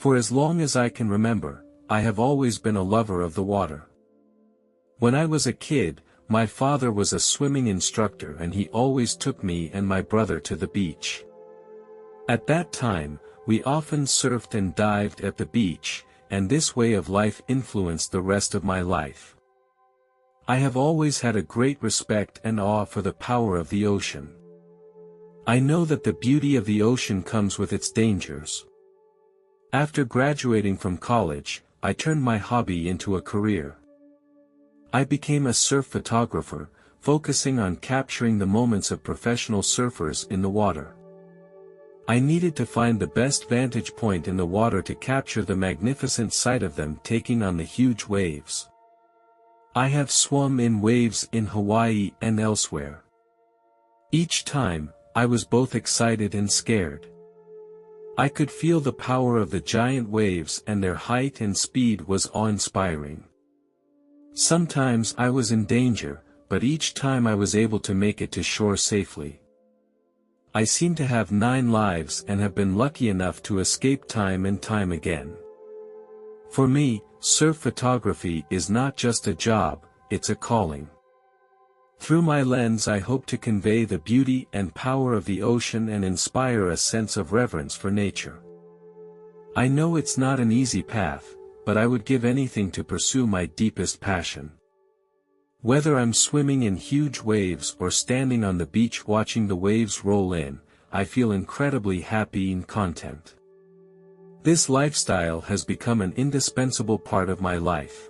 For as long as I can remember, I have always been a lover of the water. When I was a kid, my father was a swimming instructor and he always took me and my brother to the beach. At that time, we often surfed and dived at the beach, and this way of life influenced the rest of my life. I have always had a great respect and awe for the power of the ocean. I know that the beauty of the ocean comes with its dangers. After graduating from college, I turned my hobby into a career. I became a surf photographer, focusing on capturing the moments of professional surfers in the water. I needed to find the best vantage point in the water to capture the magnificent sight of them taking on the huge waves. I have swum in waves in Hawaii and elsewhere. Each time, I was both excited and scared. I could feel the power of the giant waves and their height and speed was awe-inspiring. Sometimes I was in danger, but each time I was able to make it to shore safely. I seem to have 9 lives and have been lucky enough to escape time and time again. For me, surf photography is not just a job, it's a calling. Through my lens I hope to convey the beauty and power of the ocean and inspire a sense of reverence for nature. I know it's not an easy path, but I would give anything to pursue my deepest passion. Whether I'm swimming in huge waves or standing on the beach watching the waves roll in, I feel incredibly happy and content. This lifestyle has become an indispensable part of my life.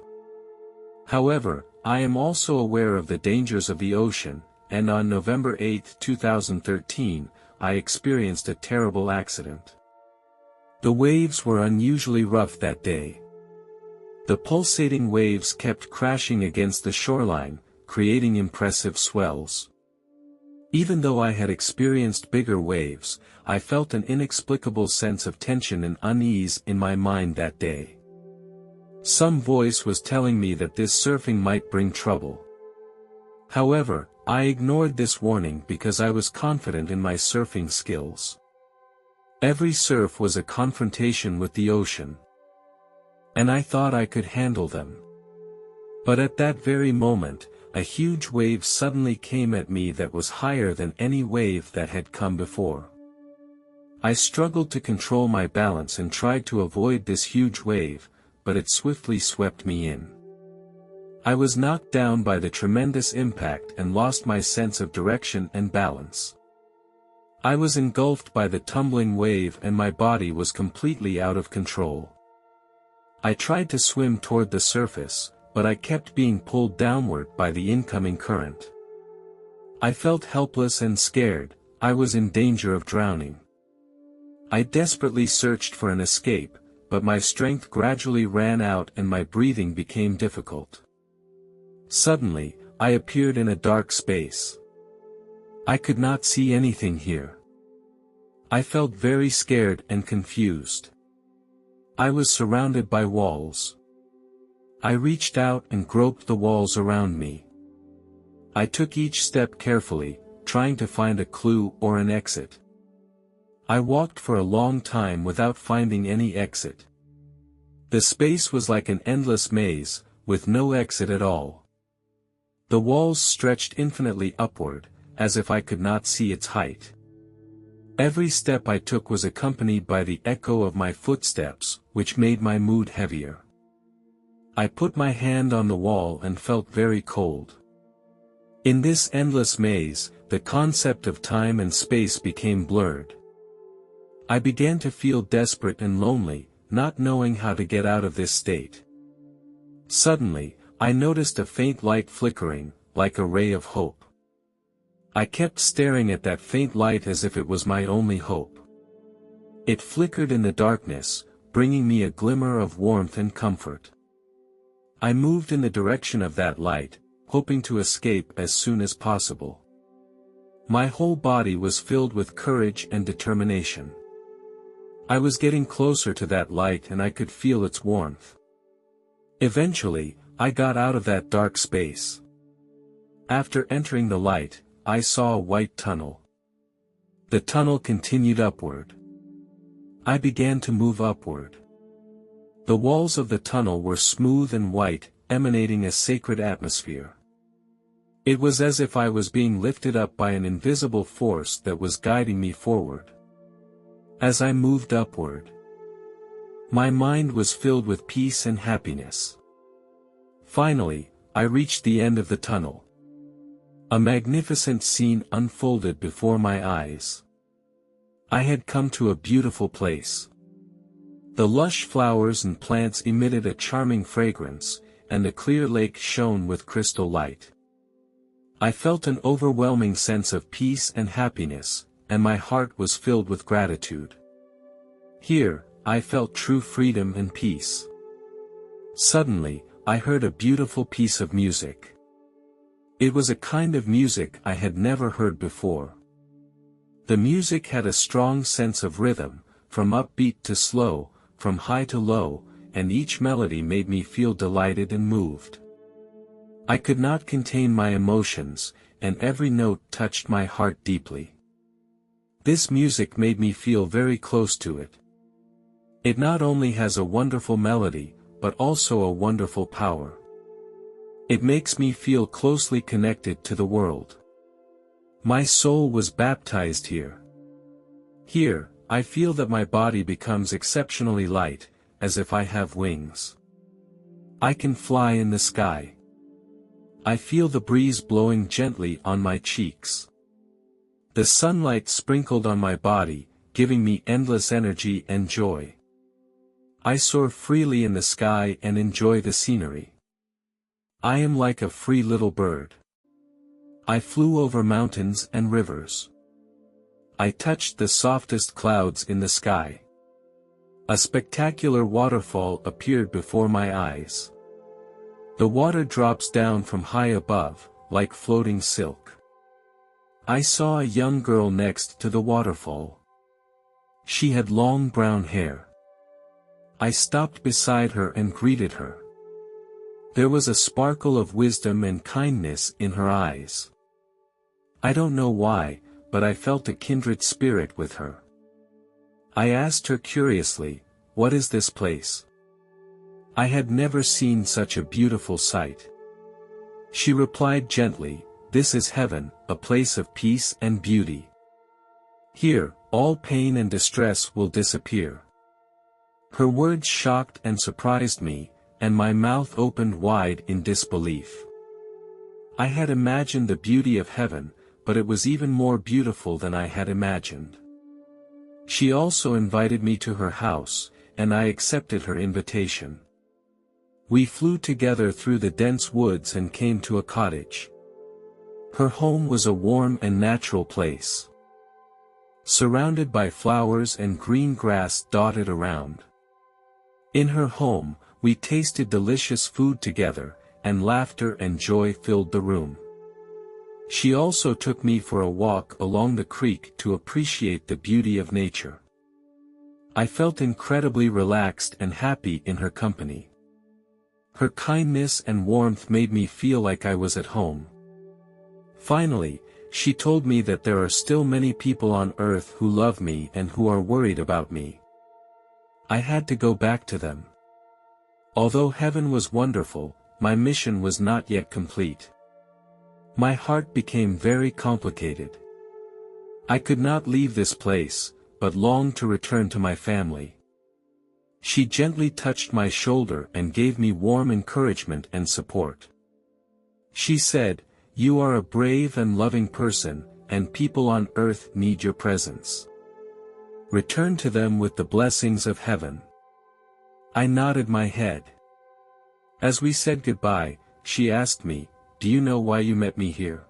However, I am also aware of the dangers of the ocean, and on November 8, 2013, I experienced a terrible accident. The waves were unusually rough that day. The pulsating waves kept crashing against the shoreline, creating impressive swells. Even though I had experienced bigger waves, I felt an inexplicable sense of tension and unease in my mind that day. Some voice was telling me that this surfing might bring trouble. However, I ignored this warning because I was confident in my surfing skills. Every surf was a confrontation with the ocean. And I thought I could handle them. But at that very moment, a huge wave suddenly came at me that was higher than any wave that had come before. I struggled to control my balance and tried to avoid this huge wave, but it swiftly swept me in. I was knocked down by the tremendous impact and lost my sense of direction and balance. I was engulfed by the tumbling wave and my body was completely out of control. I tried to swim toward the surface, but I kept being pulled downward by the incoming current. I felt helpless and scared, I was in danger of drowning. I desperately searched for an escape, but my strength gradually ran out and my breathing became difficult. Suddenly, I appeared in a dark space. I could not see anything here. I felt very scared and confused. I was surrounded by walls. I reached out and groped the walls around me. I took each step carefully, trying to find a clue or an exit. I walked for a long time without finding any exit. The space was like an endless maze, with no exit at all. The walls stretched infinitely upward, as if I could not see its height. Every step I took was accompanied by the echo of my footsteps, which made my mood heavier. I put my hand on the wall and felt very cold. In this endless maze, the concept of time and space became blurred. I began to feel desperate and lonely, not knowing how to get out of this state. Suddenly, I noticed a faint light flickering, like a ray of hope. I kept staring at that faint light as if it was my only hope. It flickered in the darkness, bringing me a glimmer of warmth and comfort. I moved in the direction of that light, hoping to escape as soon as possible. My whole body was filled with courage and determination. I was getting closer to that light and I could feel its warmth. Eventually, I got out of that dark space. After entering the light, I saw a white tunnel. The tunnel continued upward. I began to move upward. The walls of the tunnel were smooth and white, emanating a sacred atmosphere. It was as if I was being lifted up by an invisible force that was guiding me forward. As I moved upward, my mind was filled with peace and happiness. Finally, I reached the end of the tunnel. A magnificent scene unfolded before my eyes. I had come to a beautiful place. The lush flowers and plants emitted a charming fragrance, and the clear lake shone with crystal light. I felt an overwhelming sense of peace and happiness, and my heart was filled with gratitude. Here, I felt true freedom and peace. Suddenly, I heard a beautiful piece of music. It was a kind of music I had never heard before. The music had a strong sense of rhythm, from upbeat to slow, from high to low, and each melody made me feel delighted and moved. I could not contain my emotions, and every note touched my heart deeply. This music made me feel very close to it. It not only has a wonderful melody, but also a wonderful power. It makes me feel closely connected to the world. My soul was baptized here. Here, I feel that my body becomes exceptionally light, as if I have wings. I can fly in the sky. I feel the breeze blowing gently on my cheeks. The sunlight sprinkled on my body, giving me endless energy and joy. I soar freely in the sky and enjoy the scenery. I am like a free little bird. I flew over mountains and rivers. I touched the softest clouds in the sky. A spectacular waterfall appeared before my eyes. The water drops down from high above, like floating silk. I saw a young girl next to the waterfall. She had long brown hair. I stopped beside her and greeted her. There was a sparkle of wisdom and kindness in her eyes. I don't know why, but I felt a kindred spirit with her. I asked her curiously, "What is this place?" I had never seen such a beautiful sight. She replied gently, "This is heaven, a place of peace and beauty. Here, all pain and distress will disappear." Her words shocked and surprised me, and my mouth opened wide in disbelief. I had imagined the beauty of heaven, but it was even more beautiful than I had imagined. She also invited me to her house, and I accepted her invitation. We flew together through the dense woods and came to a cottage. Her home was a warm and natural place, surrounded by flowers and green grass dotted around. In her home, we tasted delicious food together, and laughter and joy filled the room. She also took me for a walk along the creek to appreciate the beauty of nature. I felt incredibly relaxed and happy in her company. Her kindness and warmth made me feel like I was at home. Finally, she told me that there are still many people on earth who love me and who are worried about me. I had to go back to them. Although heaven was wonderful, my mission was not yet complete. My heart became very complicated. I could not leave this place, but longed to return to my family. She gently touched my shoulder and gave me warm encouragement and support. She said, "You are a brave and loving person, and people on earth need your presence. Return to them with the blessings of heaven." I nodded my head. As we said goodbye, she asked me, "Do you know why you met me here?"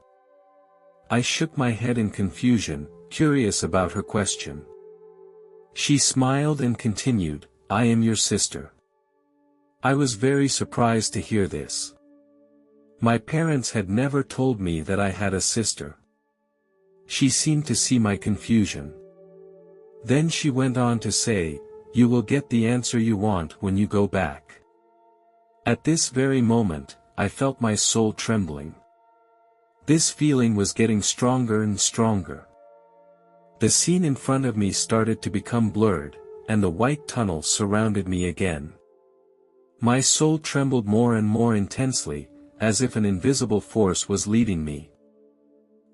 I shook my head in confusion, curious about her question. She smiled and continued, "I am your sister." I was very surprised to hear this. My parents had never told me that I had a sister. She seemed to see my confusion. Then she went on to say, "You will get the answer you want when you go back." At this very moment, I felt my soul trembling. This feeling was getting stronger and stronger. The scene in front of me started to become blurred, and the white tunnel surrounded me again. My soul trembled more and more intensely, as if an invisible force was leading me.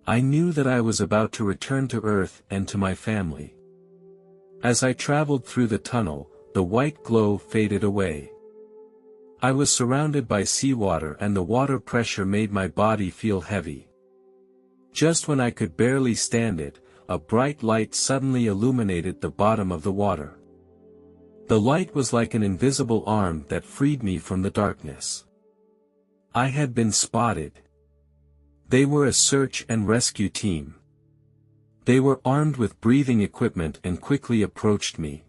I knew that I was about to return to Earth and to my family. As I traveled through the tunnel, the white glow faded away. I was surrounded by seawater and the water pressure made my body feel heavy. Just when I could barely stand it, a bright light suddenly illuminated the bottom of the water. The light was like an invisible arm that freed me from the darkness. I had been spotted. They were a search and rescue team. They were armed with breathing equipment and quickly approached me.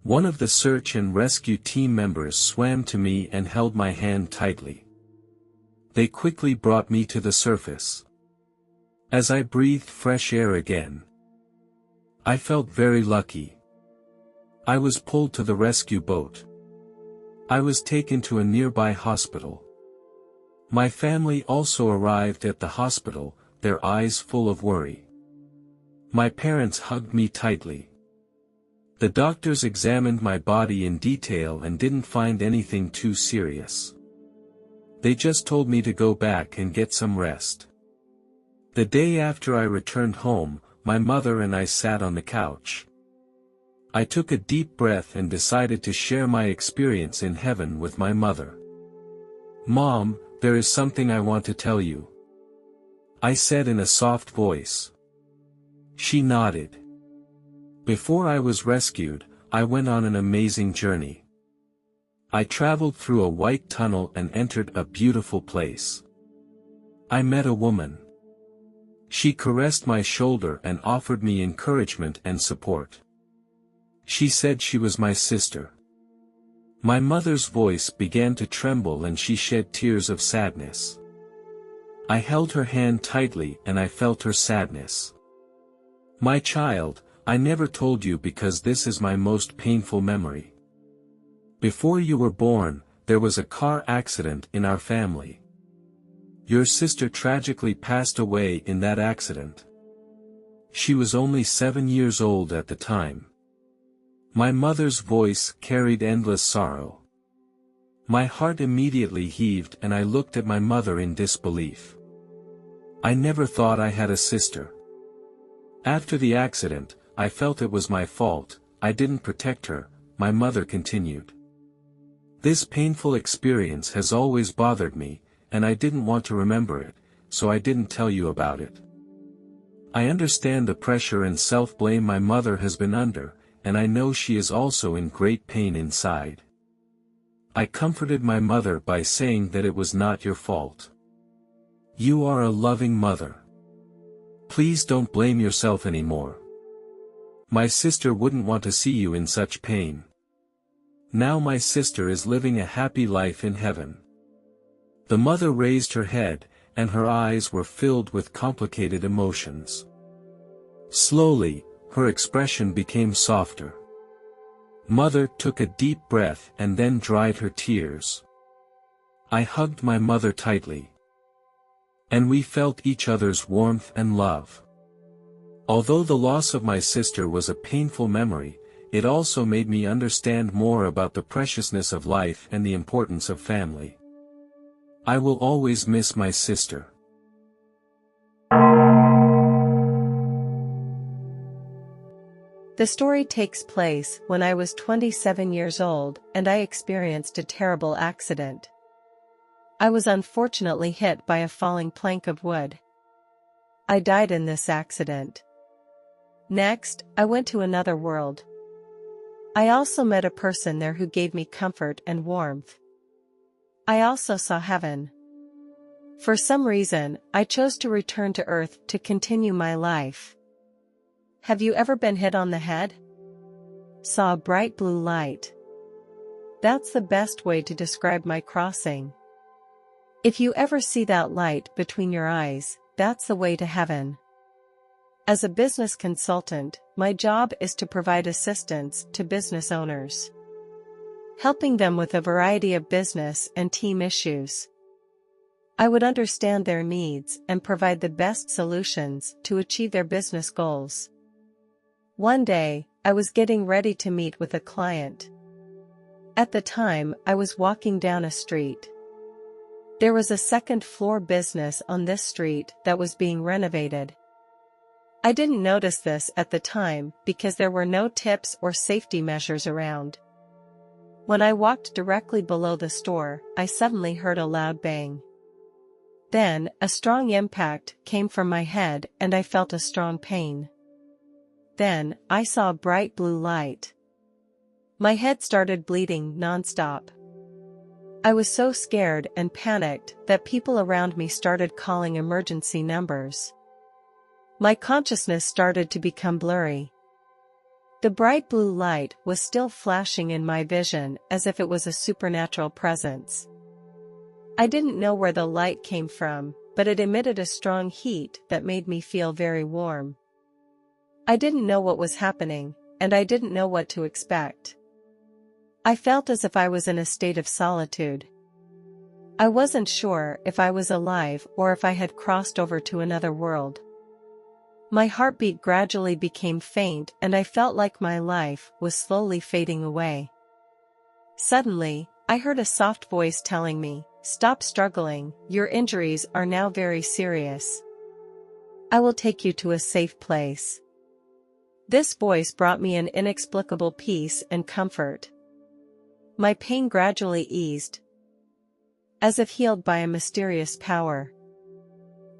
One of the search and rescue team members swam to me and held my hand tightly. They quickly brought me to the surface. As I breathed fresh air again, I felt very lucky. I was pulled to the rescue boat. I was taken to a nearby hospital. My family also arrived at the hospital, their eyes full of worry. My parents hugged me tightly. The doctors examined my body in detail and didn't find anything too serious. They just told me to go back and get some rest. The day after I returned home, my mother and I sat on the couch. I took a deep breath and decided to share my experience in heaven with my mother. "Mom, there is something I want to tell you," I said in a soft voice. She nodded. Before I was rescued, I went on an amazing journey. I traveled through a white tunnel and entered a beautiful place. I met a woman. She caressed my shoulder and offered me encouragement and support. She said she was my sister. My mother's voice began to tremble and she shed tears of sadness. I held her hand tightly and I felt her sadness. "My child, I never told you because this is my most painful memory. Before you were born, there was a car accident in our family. Your sister tragically passed away in that accident. She was only 7 years old at the time." My mother's voice carried endless sorrow. My heart immediately heaved and I looked at my mother in disbelief. I never thought I had a sister. After the accident, I felt it was my fault, I didn't protect her, my mother continued. This painful experience has always bothered me, and I didn't want to remember it, so I didn't tell you about it. I understand the pressure and self-blame my mother has been under, and I know she is also in great pain inside. I comforted my mother by saying that it was not your fault. You are a loving mother. Please don't blame yourself anymore. My sister wouldn't want to see you in such pain. Now my sister is living a happy life in heaven. The mother raised her head, and her eyes were filled with complicated emotions. Slowly, her expression became softer. Mother took a deep breath and then dried her tears. I hugged my mother tightly. And we felt each other's warmth and love. Although the loss of my sister was a painful memory, it also made me understand more about the preciousness of life and the importance of family. I will always miss my sister. The story takes place when I was 27 years old and I experienced a terrible accident. I was unfortunately hit by a falling plank of wood. I died in this accident. Next, I went to another world. I also met a person there who gave me comfort and warmth. I also saw heaven. For some reason, I chose to return to Earth to continue my life. Have you ever been hit on the head? Saw a bright blue light. That's the best way to describe my crossing. If you ever see that light between your eyes, that's the way to heaven. As a business consultant, my job is to provide assistance to business owners, helping them with a variety of business and team issues. I would understand their needs and provide the best solutions to achieve their business goals. One day, I was getting ready to meet with a client. At the time, I was walking down a street. There was a second-floor business on this street that was being renovated. I didn't notice this at the time because there were no tips or safety measures around. When I walked directly below the store, I suddenly heard a loud bang. Then, a strong impact came from my head and I felt a strong pain. Then, I saw a bright blue light. My head started bleeding nonstop. I was so scared and panicked that people around me started calling emergency numbers. My consciousness started to become blurry. The bright blue light was still flashing in my vision as if it was a supernatural presence. I didn't know where the light came from, but it emitted a strong heat that made me feel very warm. I didn't know what was happening, and I didn't know what to expect. I felt as if I was in a state of solitude. I wasn't sure if I was alive or if I had crossed over to another world. My heartbeat gradually became faint and I felt like my life was slowly fading away. Suddenly, I heard a soft voice telling me, "Stop struggling, your injuries are now very serious. I will take you to a safe place." This voice brought me an inexplicable peace and comfort. My pain gradually eased, as if healed by a mysterious power.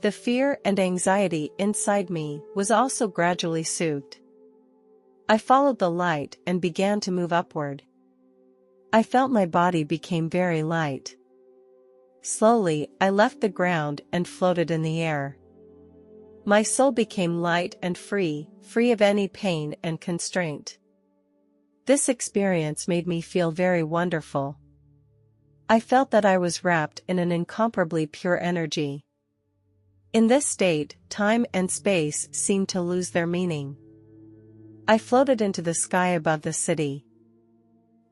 The fear and anxiety inside me was also gradually soothed. I followed the light and began to move upward. I felt my body became very light. Slowly, I left the ground and floated in the air. My soul became light and free of any pain and constraint. This experience made me feel very wonderful. I felt that I was wrapped in an incomparably pure energy. In this state, time and space seemed to lose their meaning. I floated into the sky above the city.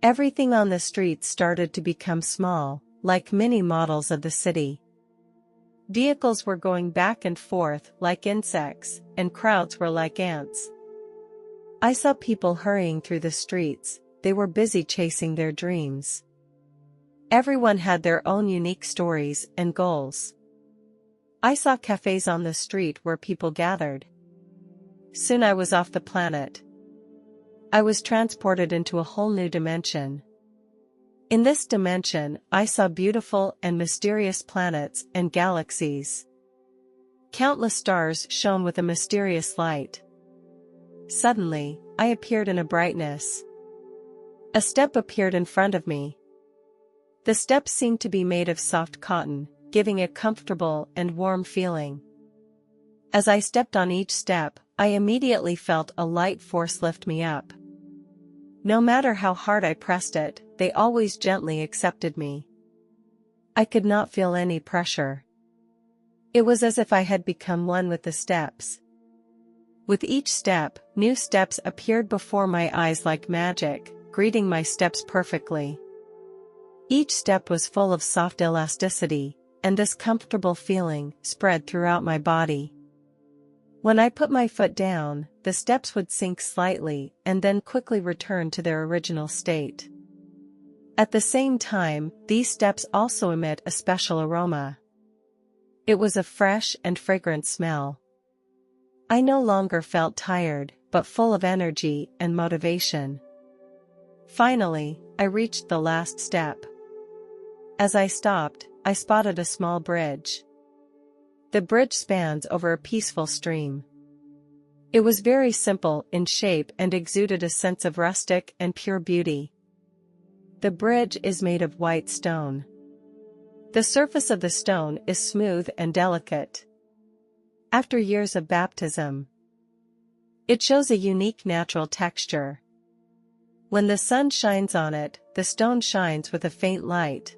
Everything on the streets started to become small, like mini models of the city. Vehicles were going back and forth like insects, and crowds were like ants. I saw people hurrying through the streets, they were busy chasing their dreams. Everyone had their own unique stories and goals. I saw cafes on the street where people gathered. Soon I was off the planet. I was transported into a whole new dimension. In this dimension, I saw beautiful and mysterious planets and galaxies. Countless stars shone with a mysterious light. Suddenly, I appeared in a brightness. A step appeared in front of me. The steps seemed to be made of soft cotton, giving a comfortable and warm feeling. As I stepped on each step, I immediately felt a light force lift me up. No matter how hard I pressed it, they always gently accepted me. I could not feel any pressure. It was as if I had become one with the steps. With each step, new steps appeared before my eyes like magic, greeting my steps perfectly. Each step was full of soft elasticity, and this comfortable feeling spread throughout my body. When I put my foot down, the steps would sink slightly and then quickly return to their original state. At the same time, these steps also emit a special aroma. It was a fresh and fragrant smell. I no longer felt tired, but full of energy and motivation. Finally, I reached the last step. As I stopped, I spotted a small bridge. The bridge spans over a peaceful stream. It was very simple in shape and exuded a sense of rustic and pure beauty. The bridge is made of white stone. The surface of the stone is smooth and delicate. After years of baptism, it shows a unique natural texture. When the sun shines on it, the stone shines with a faint light.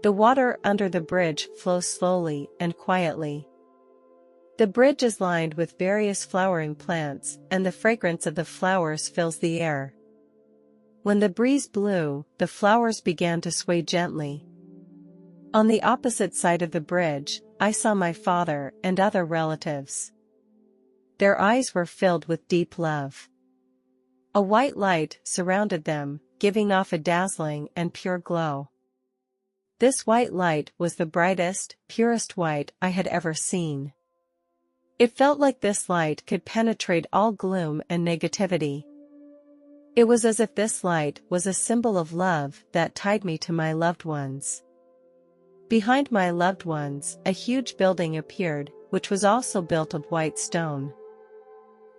The water under the bridge flows slowly and quietly. The bridge is lined with various flowering plants, and the fragrance of the flowers fills the air. When the breeze blew, the flowers began to sway gently. On the opposite side of the bridge, I saw my father and other relatives. Their eyes were filled with deep love. A white light surrounded them, giving off a dazzling and pure glow. This white light was the brightest, purest white I had ever seen. It felt like this light could penetrate all gloom and negativity. It was as if this light was a symbol of love that tied me to my loved ones. Behind my loved ones, a huge building appeared, which was also built of white stone.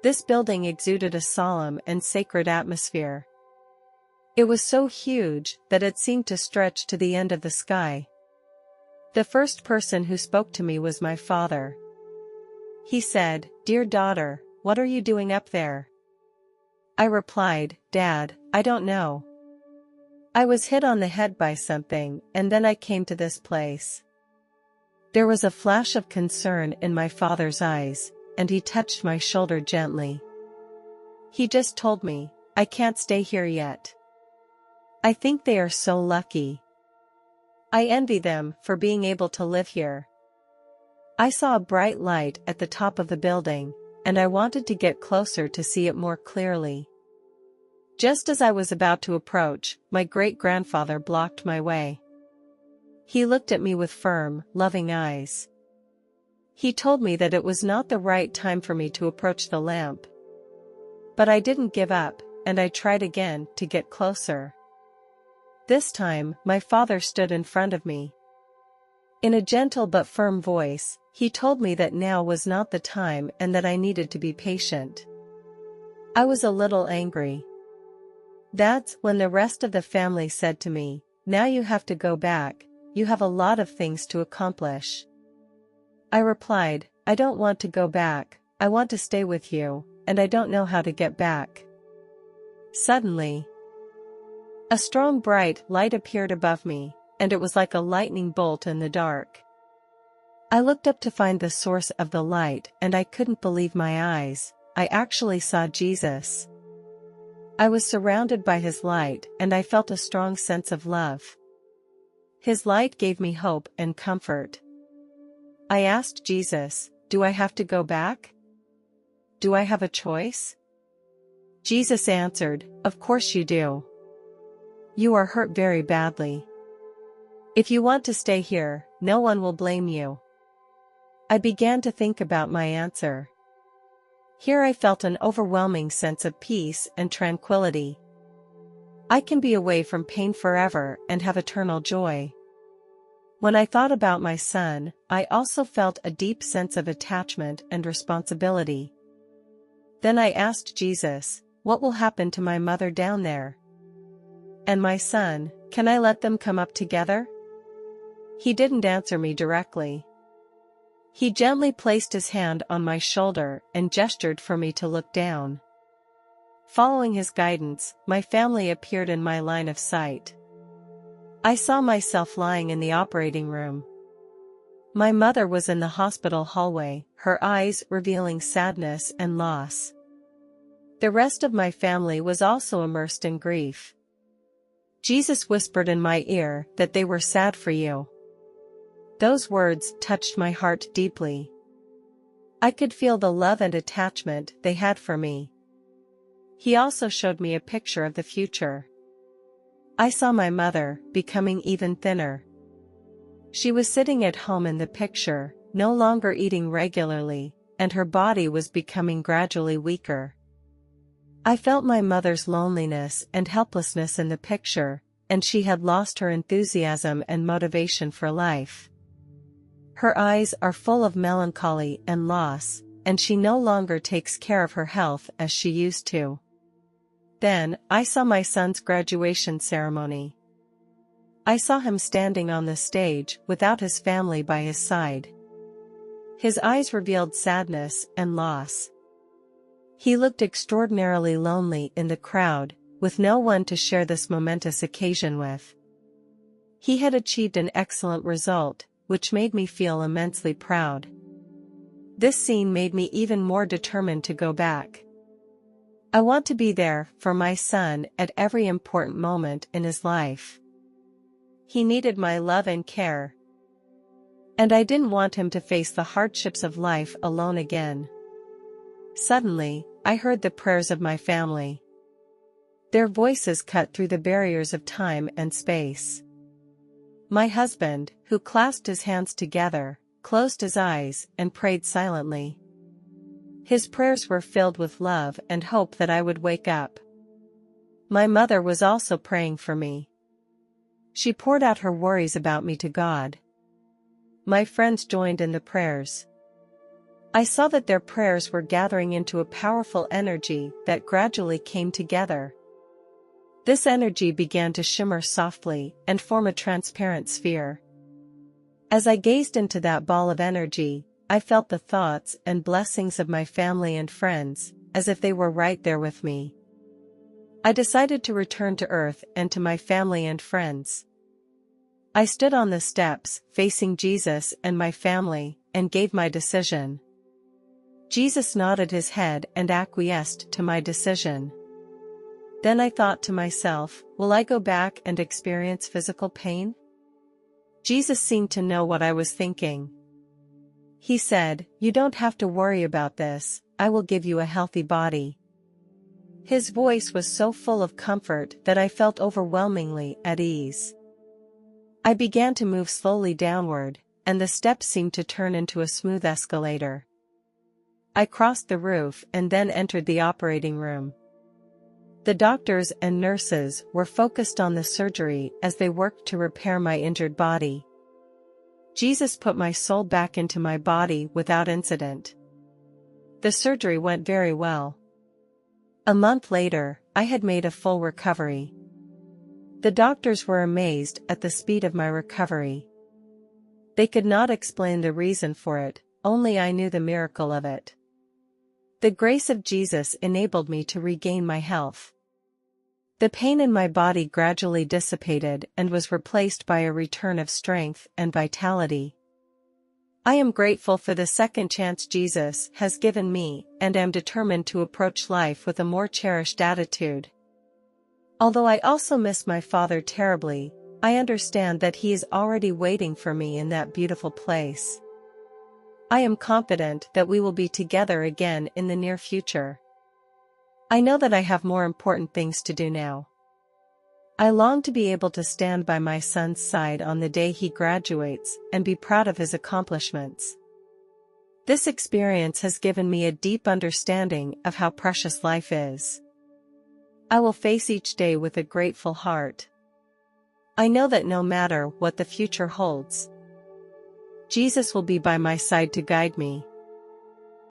This building exuded a solemn and sacred atmosphere. It was so huge that it seemed to stretch to the end of the sky. The first person who spoke to me was my father. He said, "Dear daughter, what are you doing up there?" I replied, "Dad, I don't know. I was hit on the head by something, and then I came to this place." There was a flash of concern in my father's eyes, and he touched my shoulder gently. He just told me, "I can't stay here yet. I think they are so lucky. I envy them for being able to live here." I saw a bright light at the top of the building, and I wanted to get closer to see it more clearly. Just as I was about to approach, my great-grandfather blocked my way. He looked at me with firm, loving eyes. He told me that it was not the right time for me to approach the lamp. But I didn't give up, and I tried again to get closer. This time, my father stood in front of me. In a gentle but firm voice, he told me that now was not the time and that I needed to be patient. I was a little angry. That's when the rest of the family said to me, "Now you have to go back, you have a lot of things to accomplish." I replied, "I don't want to go back, I want to stay with you, and I don't know how to get back." Suddenly, a strong bright light appeared above me, and it was like a lightning bolt in the dark. I looked up to find the source of the light, and I couldn't believe my eyes. I actually saw Jesus. I was surrounded by his light, and I felt a strong sense of love. His light gave me hope and comfort. I asked Jesus, "Do I have to go back? Do I have a choice?" Jesus answered, "Of course you do. You are hurt very badly. If you want to stay here, no one will blame you." I began to think about my answer. Here I felt an overwhelming sense of peace and tranquility. I can be away from pain forever and have eternal joy. When I thought about my son, I also felt a deep sense of attachment and responsibility. Then I asked Jesus, "What will happen to my mother down there? And my son, can I let them come up together?" He didn't answer me directly. He gently placed his hand on my shoulder and gestured for me to look down. Following his guidance, my family appeared in my line of sight. I saw myself lying in the operating room. My mother was in the hospital hallway, her eyes revealing sadness and loss. The rest of my family was also immersed in grief. Jesus whispered in my ear that they were sad for you. Those words touched my heart deeply. I could feel the love and attachment they had for me. He also showed me a picture of the future. I saw my mother becoming even thinner. She was sitting at home in the picture, no longer eating regularly, and her body was becoming gradually weaker. I felt my mother's loneliness and helplessness in the picture, and she had lost her enthusiasm and motivation for life. Her eyes are full of melancholy and loss, and she no longer takes care of her health as she used to. Then, I saw my son's graduation ceremony. I saw him standing on the stage without his family by his side. His eyes revealed sadness and loss. He looked extraordinarily lonely in the crowd, with no one to share this momentous occasion with. He had achieved an excellent result, which made me feel immensely proud. This scene made me even more determined to go back. I want to be there for my son at every important moment in his life. He needed my love and care. And I didn't want him to face the hardships of life alone again. Suddenly, I heard the prayers of my family. Their voices cut through the barriers of time and space. My husband, who clasped his hands together, closed his eyes and prayed silently. His prayers were filled with love and hope that I would wake up. My mother was also praying for me. She poured out her worries about me to God. My friends joined in the prayers. I saw that their prayers were gathering into a powerful energy that gradually came together. This energy began to shimmer softly and form a transparent sphere. As I gazed into that ball of energy, I felt the thoughts and blessings of my family and friends, as if they were right there with me. I decided to return to Earth and to my family and friends. I stood on the steps, facing Jesus and my family, and gave my decision. Jesus nodded his head and acquiesced to my decision. Then I thought to myself, will I go back and experience physical pain? Jesus seemed to know what I was thinking. He said, "You don't have to worry about this, I will give you a healthy body." His voice was so full of comfort that I felt overwhelmingly at ease. I began to move slowly downward, and the steps seemed to turn into a smooth escalator. I crossed the roof and then entered the operating room. The doctors and nurses were focused on the surgery as they worked to repair my injured body. Jesus put my soul back into my body without incident. The surgery went very well. A month later, I had made a full recovery. The doctors were amazed at the speed of my recovery. They could not explain the reason for it, only I knew the miracle of it. The grace of Jesus enabled me to regain my health. The pain in my body gradually dissipated and was replaced by a return of strength and vitality. I am grateful for the second chance Jesus has given me and am determined to approach life with a more cherished attitude. Although I also miss my father terribly, I understand that he is already waiting for me in that beautiful place. I am confident that we will be together again in the near future. I know that I have more important things to do now. I long to be able to stand by my son's side on the day he graduates and be proud of his accomplishments. This experience has given me a deep understanding of how precious life is. I will face each day with a grateful heart. I know that no matter what the future holds, Jesus will be by my side to guide me.